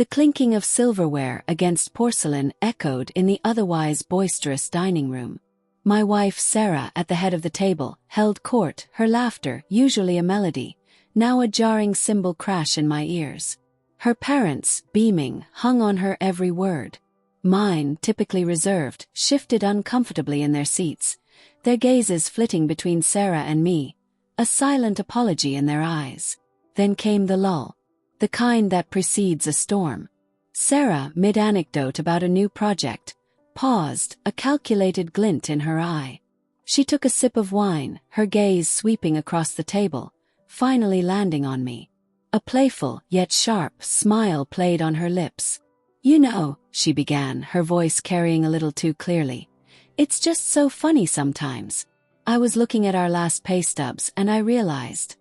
The clinking of silverware against porcelain echoed in the otherwise boisterous dining room. My wife Sarah, at the head of the table, held court, her laughter, usually a melody, now a jarring cymbal crash in my ears. Her parents, beaming, hung on her every word. Mine, typically reserved, shifted uncomfortably in their seats, their gazes flitting between Sarah and me, a silent apology in their eyes. Then came the lull, the kind that precedes a storm. Sarah, mid-anecdote about a new project, paused, a calculated glint in her eye. She took a sip of wine, her gaze sweeping across the table, finally landing on me. A playful, yet sharp, smile played on her lips. "You know," she began, her voice carrying a little too clearly, "it's just so funny sometimes. I was looking at our last pay stubs and I realized.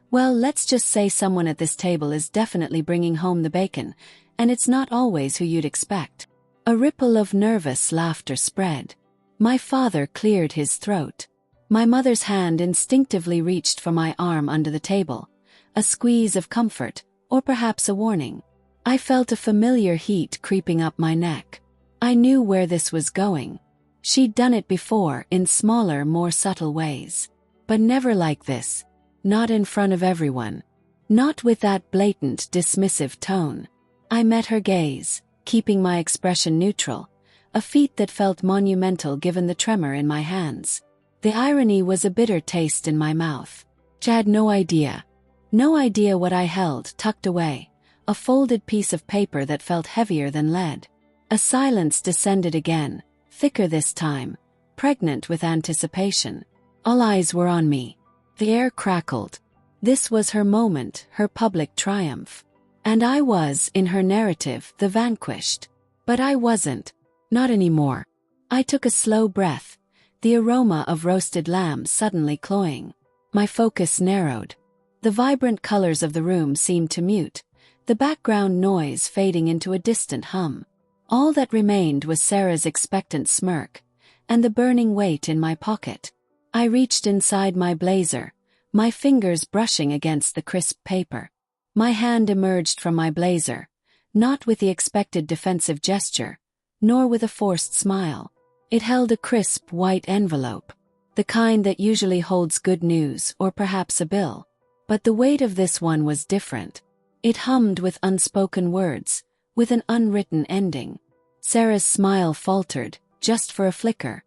Well, let's just say someone at this table is definitely bringing home the bacon, and it's not always who you'd expect." A ripple of nervous laughter spread. My father cleared his throat. My mother's hand instinctively reached for my arm under the table, a squeeze of comfort, or perhaps a warning. I felt a familiar heat creeping up my neck. I knew where this was going. She'd done it before in smaller, more subtle ways. But never like this. Not in front of everyone. Not with that blatant, dismissive tone. I met her gaze, keeping my expression neutral, a feat that felt monumental given the tremor in my hands. The irony was a bitter taste in my mouth. She had no idea. No idea what I held tucked away, a folded piece of paper that felt heavier than lead. A silence descended again, thicker this time, pregnant with anticipation. All eyes were on me. The air crackled. This was her moment, her public triumph. And I was, in her narrative, the vanquished. But I wasn't. Not anymore. I took a slow breath, the aroma of roasted lamb suddenly cloying. My focus narrowed. The vibrant colors of the room seemed to mute, the background noise fading into a distant hum. All that remained was Sarah's expectant smirk, and the burning weight in my pocket. I reached inside my blazer, my fingers brushing against the crisp paper. My hand emerged from my blazer, not with the expected defensive gesture, nor with a forced smile. It held a crisp white envelope, the kind that usually holds good news or perhaps a bill. But the weight of this one was different. It hummed with unspoken words, with an unwritten ending. Sarah's smile faltered, just for a flicker.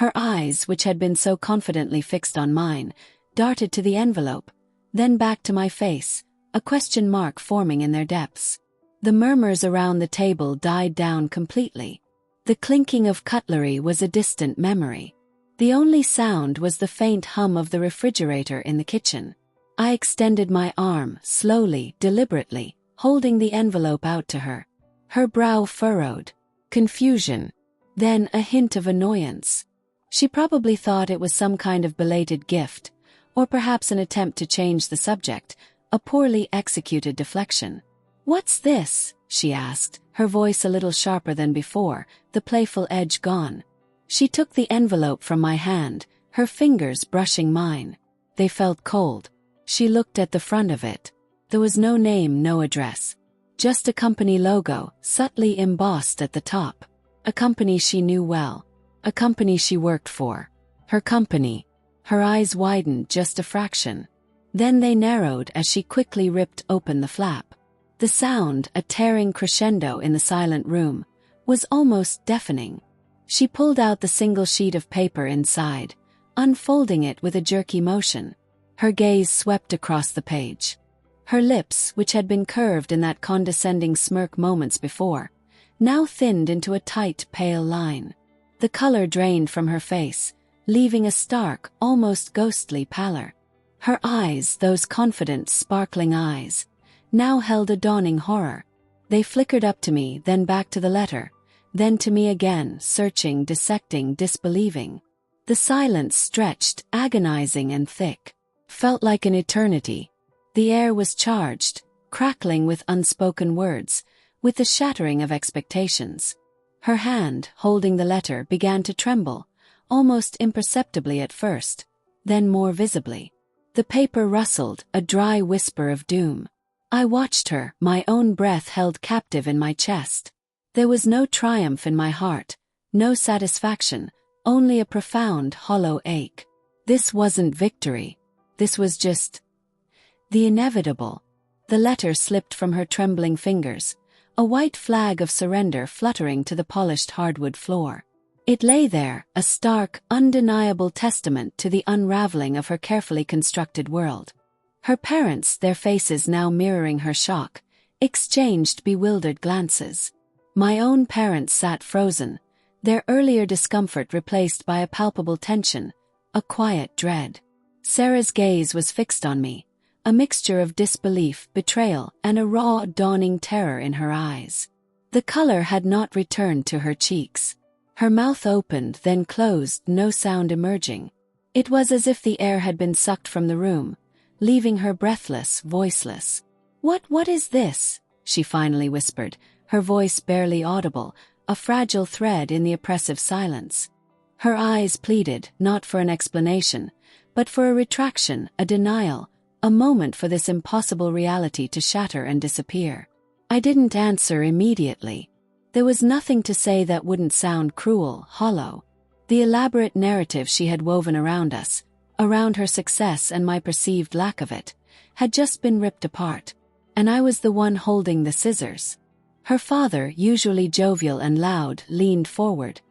Her eyes, which had been so confidently fixed on mine, darted to the envelope, then back to my face, a question mark forming in their depths. The murmurs around the table died down completely. The clinking of cutlery was a distant memory. The only sound was the faint hum of the refrigerator in the kitchen. I extended my arm, slowly, deliberately, holding the envelope out to her. Her brow furrowed. Confusion. Then a hint of annoyance. She probably thought it was some kind of belated gift, or perhaps an attempt to change the subject, a poorly executed deflection. "What's this?" she asked, her voice a little sharper than before, the playful edge gone. She took the envelope from my hand, her fingers brushing mine. They felt cold. She looked at the front of it. There was no name, no address. Just a company logo, subtly embossed at the top. A company she knew well. A company she worked for. Her company. Her eyes widened just a fraction. Then they narrowed as she quickly ripped open the flap. The sound, a tearing crescendo in the silent room, was almost deafening. She pulled out the single sheet of paper inside, unfolding it with a jerky motion. Her gaze swept across the page. Her lips, which had been curved in that condescending smirk moments before, now thinned into a tight, pale line. The color drained from her face, leaving a stark, almost ghostly pallor. Her eyes, those confident, sparkling eyes, now held a dawning horror. They flickered up to me, then back to the letter, then to me again, searching, dissecting, disbelieving. The silence stretched, agonizing and thick. Felt like an eternity. The air was charged, crackling with unspoken words, with the shattering of expectations. Her hand, holding the letter, began to tremble, almost imperceptibly at first, then more visibly. The paper rustled, a dry whisper of doom. I watched her, my own breath held captive in my chest. There was no triumph in my heart, no satisfaction, only a profound, hollow ache. This wasn't victory. This was just the inevitable. The letter slipped from her trembling fingers, a white flag of surrender fluttering to the polished hardwood floor. It lay there, a stark, undeniable testament to the unraveling of her carefully constructed world. Her parents, their faces now mirroring her shock, exchanged bewildered glances. My own parents sat frozen, their earlier discomfort replaced by a palpable tension, a quiet dread. Sarah's gaze was fixed on me, a mixture of disbelief, betrayal, and a raw, dawning terror in her eyes. The color had not returned to her cheeks. Her mouth opened, then closed, no sound emerging. It was as if the air had been sucked from the room, leaving her breathless, voiceless. What is this?" she finally whispered, her voice barely audible, a fragile thread in the oppressive silence. Her eyes pleaded, not for an explanation, but for a retraction, a denial, a moment for this impossible reality to shatter and disappear. I didn't answer immediately. There was nothing to say that wouldn't sound cruel, hollow. The elaborate narrative she had woven around us, around her success and my perceived lack of it, had just been ripped apart, and I was the one holding the scissors. Her father, usually jovial and loud, leaned forward,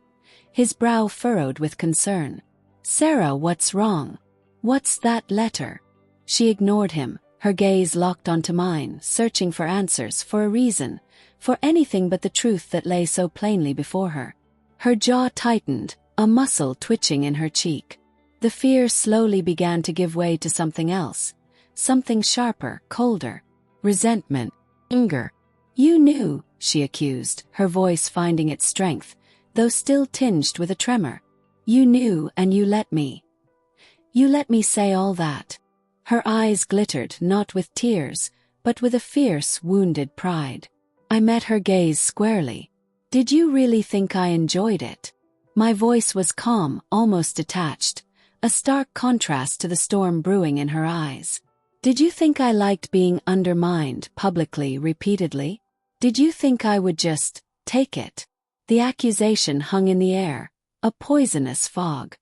his brow furrowed with concern. "Sarah, what's wrong? What's that letter?" She ignored him, her gaze locked onto mine, searching for answers, for a reason, for anything but the truth that lay so plainly before her. Her jaw tightened, a muscle twitching in her cheek. The fear slowly began to give way to something else, something sharper, colder. Resentment, anger. "You knew," she accused, her voice finding its strength, though still tinged with a tremor. "You knew and you let me. You let me say all that." Her eyes glittered, not with tears, but with a fierce, wounded pride. I met her gaze squarely. "Did you really think I enjoyed it?" My voice was calm, almost detached, a stark contrast to the storm brewing in her eyes. "Did you think I liked being undermined, publicly, repeatedly? Did you think I would just take it?" The accusation hung in the air, a poisonous fog.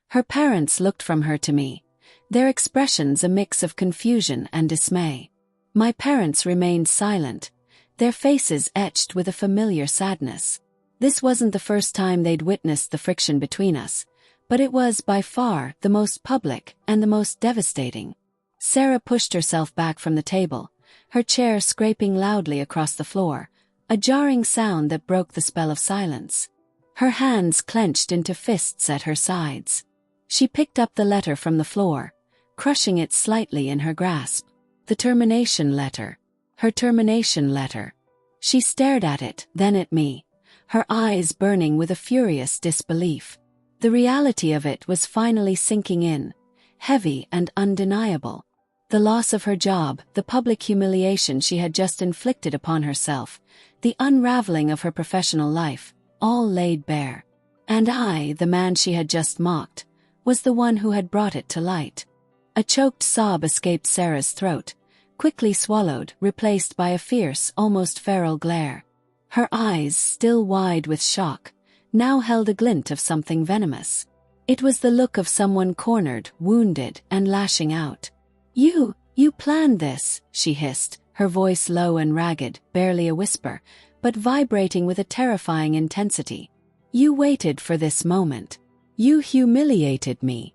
Her parents looked from her to me, their expressions a mix of confusion and dismay. My parents remained silent, their faces etched with a familiar sadness. This wasn't the first time they'd witnessed the friction between us, but it was by far the most public and the most devastating. Sarah pushed herself back from the table, her chair scraping loudly across the floor, a jarring sound that broke the spell of silence. Her hands clenched into fists at her sides. She picked up the letter from the floor, crushing it slightly in her grasp. The termination letter. Her termination letter. She stared at it, then at me, her eyes burning with a furious disbelief. The reality of it was finally sinking in, heavy and undeniable. The loss of her job, the public humiliation she had just inflicted upon herself, the unraveling of her professional life, all laid bare. And I, the man she had just mocked, was the one who had brought it to light. A choked sob escaped Sarah's throat, quickly swallowed, replaced by a fierce, almost feral glare. Her eyes, still wide with shock, now held a glint of something venomous. It was the look of someone cornered, wounded, and lashing out. You planned this," she hissed, her voice low and ragged, barely a whisper, but vibrating with a terrifying intensity. "You waited for this moment. You humiliated me."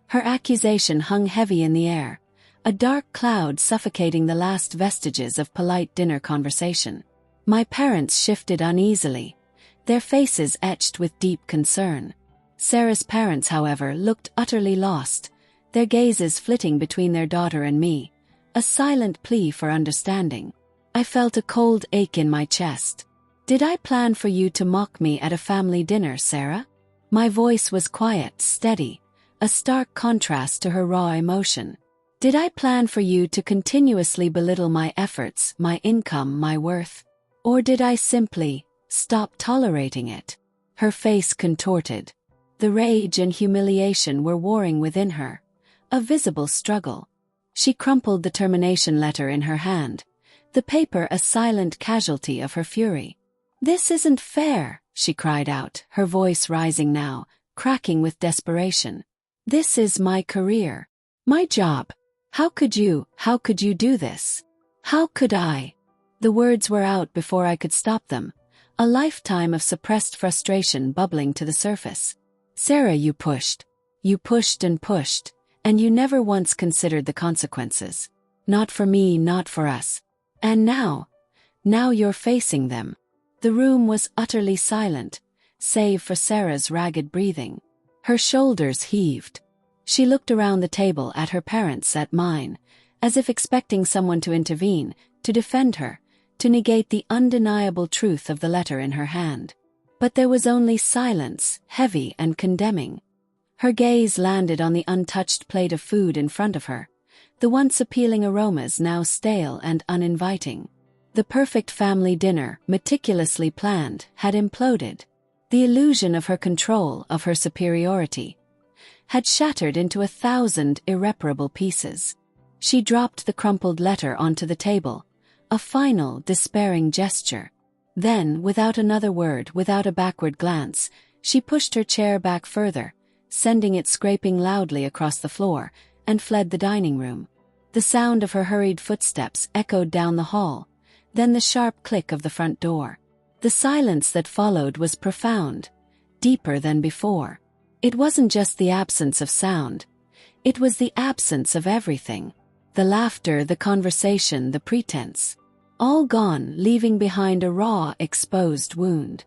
Her accusation hung heavy in the air, a dark cloud suffocating the last vestiges of polite dinner conversation. My parents shifted uneasily, their faces etched with deep concern. Sarah's parents, however, looked utterly lost, their gazes flitting between their daughter and me, a silent plea for understanding. I felt a cold ache in my chest. "Did I plan for you to mock me at a family dinner, Sarah?" My voice was quiet, steady, a stark contrast to her raw emotion. "Did I plan for you to continuously belittle my efforts, my income, my worth? Or did I simply stop tolerating it?" Her face contorted. The rage and humiliation were warring within her, a visible struggle. She crumpled the termination letter in her hand, the paper a silent casualty of her fury. "This isn't fair," she cried out, her voice rising now, cracking with desperation. "This is my career. My job. How could you do this? How could I?" The words were out before I could stop them, a lifetime of suppressed frustration bubbling to the surface. "Sarah, you pushed and pushed, and you never once considered the consequences. Not for me, not for us. And now you're facing them." The room was utterly silent, save for Sarah's ragged breathing. Her shoulders heaved. She looked around the table at her parents, at mine, as if expecting someone to intervene, to defend her, to negate the undeniable truth of the letter in her hand. But there was only silence, heavy and condemning. Her gaze landed on the untouched plate of food in front of her, the once appealing aromas now stale and uninviting. The perfect family dinner, meticulously planned, had imploded. The illusion of her control, of her superiority, had shattered into 1,000 irreparable pieces. She dropped the crumpled letter onto the table, a final, despairing gesture. Then, without another word, without a backward glance, she pushed her chair back further, sending it scraping loudly across the floor, and fled the dining room. The sound of her hurried footsteps echoed down the hall, then the sharp click of the front door. The silence that followed was profound, deeper than before. It wasn't just the absence of sound. It was the absence of everything. The laughter, the conversation, the pretense. All gone, leaving behind a raw, exposed wound.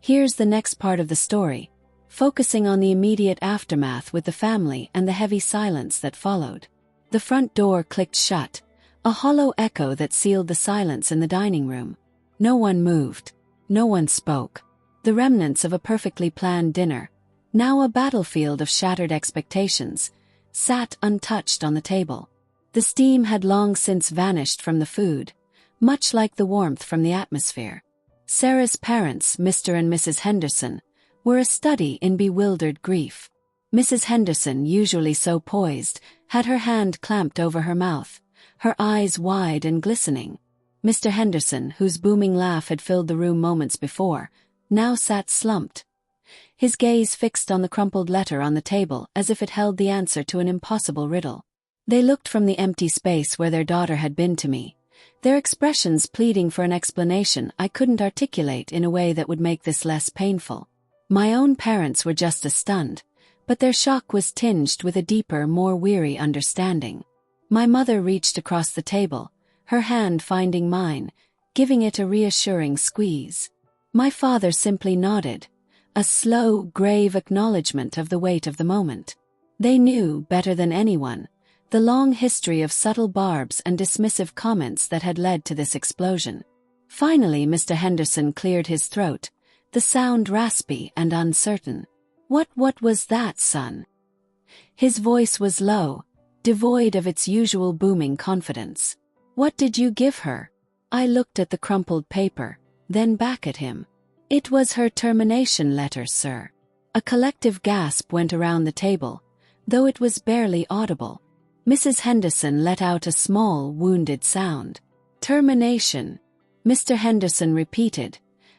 Here's the next part of the story, focusing on the immediate aftermath with the family and the heavy silence that followed. The front door clicked shut, a hollow echo that sealed the silence in the dining room. No one moved. No one spoke. The remnants of a perfectly planned dinner, now a battlefield of shattered expectations, sat untouched on the table. The steam had long since vanished from the food, much like the warmth from the atmosphere. Sarah's parents, Mr. and Mrs. Henderson, were a study in bewildered grief. Mrs. Henderson, usually so poised, had her hand clamped over her mouth, her eyes wide and glistening. Mr. Henderson, whose booming laugh had filled the room moments before, now sat slumped, his gaze fixed on the crumpled letter on the table as if it held the answer to an impossible riddle. They looked from the empty space where their daughter had been to me, their expressions pleading for an explanation I couldn't articulate in a way that would make this less painful. My own parents were just as stunned, but their shock was tinged with a deeper, more weary understanding. My mother reached across the table, her hand finding mine, giving it a reassuring squeeze. My father simply nodded, a slow, grave acknowledgement of the weight of the moment. They knew, better than anyone, the long history of subtle barbs and dismissive comments that had led to this explosion. Finally, Mr. Henderson cleared his throat, the sound raspy and uncertain. What was that, son?" His voice was low, devoid of its usual booming confidence. "What did you give her?" I looked at the crumpled paper, then back at him. "It was her termination letter, sir." A collective gasp went around the table, though it was barely audible. Mrs. Henderson let out a small, wounded sound. "Termination," Mr. Henderson repeated,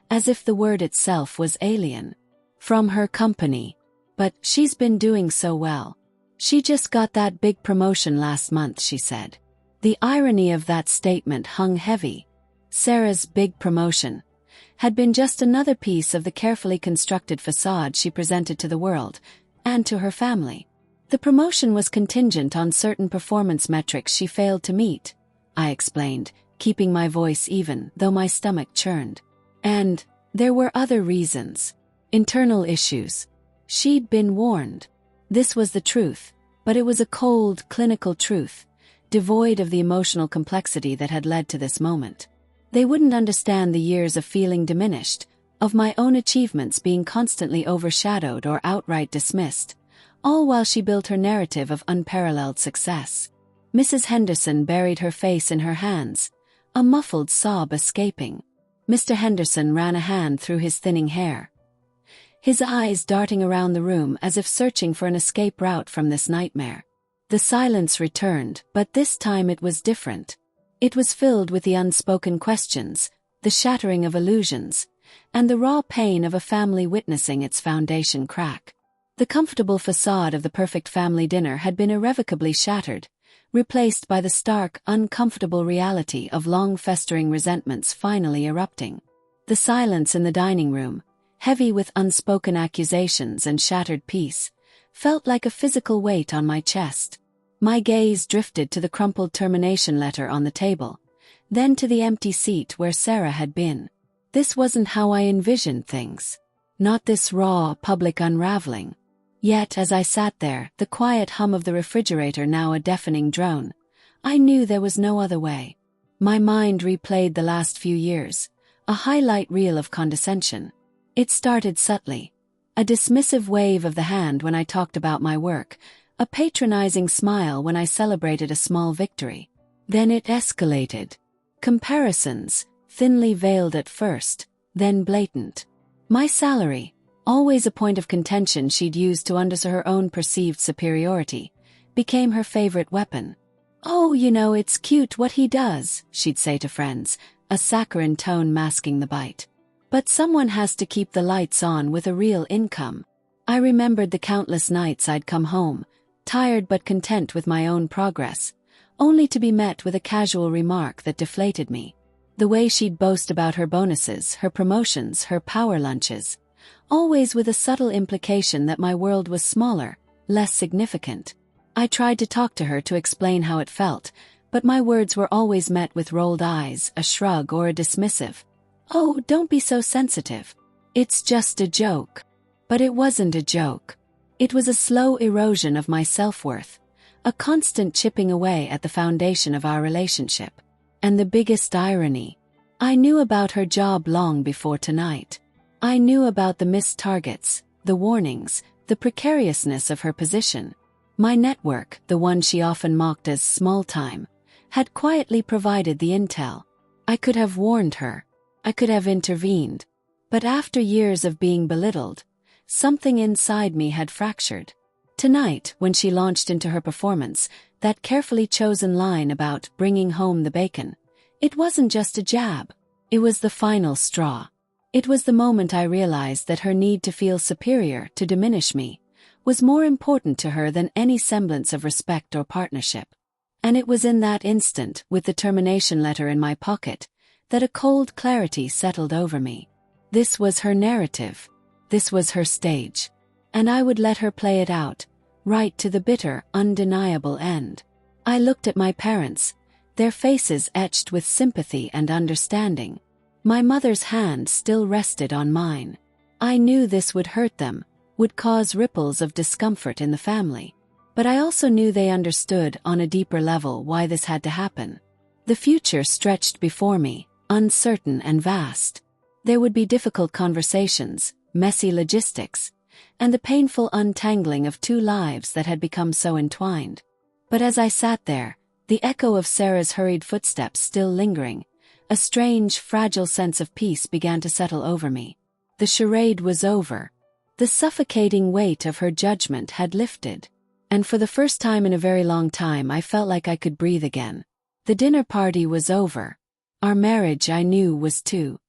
as if the word itself was alien. "From her company. But she's been doing so well. She just got that big promotion last month," she said. The irony of that statement hung heavy. Sarah's big promotion had been just another piece of the carefully constructed facade she presented to the world, and to her family. The promotion was contingent on certain performance metrics she failed to meet, I explained, keeping my voice even, though my stomach churned. And there were other reasons. Internal issues. She'd been warned. This was the truth, but it was a cold, clinical truth, devoid of the emotional complexity that had led to this moment. They wouldn't understand the years of feeling diminished, of my own achievements being constantly overshadowed or outright dismissed, all while she built her narrative of unparalleled success. Mrs. Henderson buried her face in her hands, a muffled sob escaping. Mr. Henderson ran a hand through his thinning hair, his eyes darting around the room as if searching for an escape route from this nightmare. The silence returned, but this time it was different. It was filled with the unspoken questions, the shattering of illusions, and the raw pain of a family witnessing its foundation crack. The comfortable facade of the perfect family dinner had been irrevocably shattered, replaced by the stark, uncomfortable reality of long-festering resentments finally erupting. The silence in the dining room, heavy with unspoken accusations and shattered peace, felt like a physical weight on my chest. My gaze drifted to the crumpled termination letter on the table, then to the empty seat where Sarah had been. This wasn't how I envisioned things. Not this raw, public unraveling. Yet as I sat there, the quiet hum of the refrigerator now a deafening drone, I knew there was no other way. My mind replayed the last few years, a highlight reel of condescension. It started subtly. A dismissive wave of the hand when I talked about my work, a patronizing smile when I celebrated a small victory. Then it escalated. Comparisons, thinly veiled at first, then blatant. My salary, always a point of contention she'd used to undersell her own perceived superiority, became her favorite weapon. "Oh, it's cute what he does," she'd say to friends, a saccharine tone masking the bite. "But someone has to keep the lights on with a real income." I remembered the countless nights I'd come home, tired but content with my own progress, only to be met with a casual remark that deflated me. The way she'd boast about her bonuses, her promotions, her power lunches, always with a subtle implication that my world was smaller, less significant. I tried to talk to her to explain how it felt, but my words were always met with rolled eyes, a shrug, or a dismissive, "Oh, don't be so sensitive. It's just a joke." But it wasn't a joke. It was a slow erosion of my self-worth, a constant chipping away at the foundation of our relationship. And the biggest irony, I knew about her job long before tonight. I knew about the missed targets, the warnings, the precariousness of her position. My network, the one she often mocked as small time, had quietly provided the intel. I could have warned her. I could have intervened. But after years of being belittled, something inside me had fractured. Tonight, when she launched into her performance, that carefully chosen line about bringing home the bacon, it wasn't just a jab. It was the final straw. It was the moment I realized that her need to feel superior, to diminish me, was more important to her than any semblance of respect or partnership. And it was in that instant, with the termination letter in my pocket, that a cold clarity settled over me. This was her narrative. This was her stage. And I would let her play it out, right to the bitter, undeniable end. I looked at my parents, their faces etched with sympathy and understanding. My mother's hand still rested on mine. I knew this would hurt them, would cause ripples of discomfort in the family. But I also knew they understood on a deeper level why this had to happen. The future stretched before me, uncertain and vast. There would be difficult conversations, messy logistics, and the painful untangling of two lives that had become so entwined. But as I sat there, the echo of Sarah's hurried footsteps still lingering, a strange, fragile sense of peace began to settle over me. The charade was over. The suffocating weight of her judgment had lifted. And for the first time in a very long time I felt like I could breathe again. The dinner party was over. Our marriage, I knew, was too.